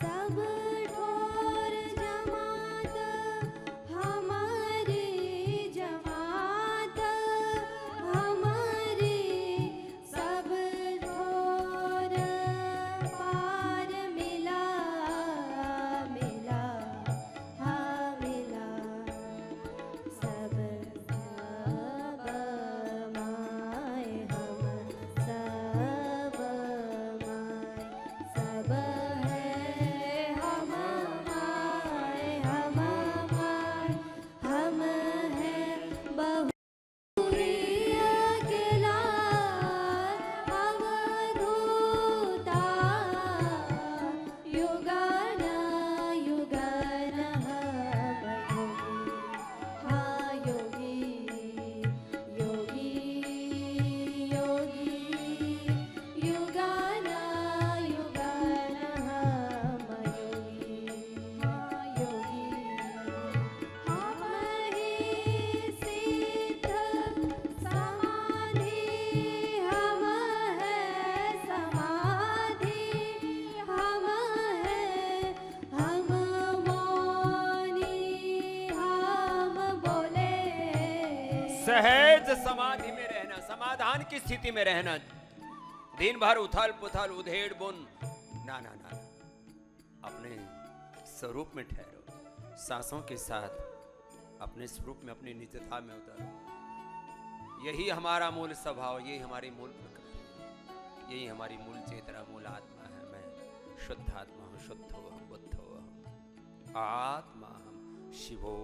सब ठोर जमात हमारी जमात हमारी सब ठोर पार मिला मिला हाँ मिला सब सब माय हम सब माय सब है हम माय हम माय हम है बहु अकेला अवधूता युगान युगान हम योगी हाँ योगी योगी योगी युगान युगान हम योगी हाँ योगी हम ही सिद्ध समाधि हम है समाधि हम है हम मौनी हम बोले सहज समाधि में रहना, समाधान की स्थिति में रहना। दिन भर उथल पुथल उधेड़ बुन ना ना ना, अपने स्वरूप में ठहरो, सांसों के साथ अपने स्वरूप में अपनी निजता में उतरो। यही हमारा मूल स्वभाव, यही हमारी मूल प्रकृति, यही हमारी मूल चेतना, मूल आत्मा है। मैं शुद्ध आत्मा हूँ, शुद्ध हो हम, बुद्ध हो हम, आत्मा हम, शिवो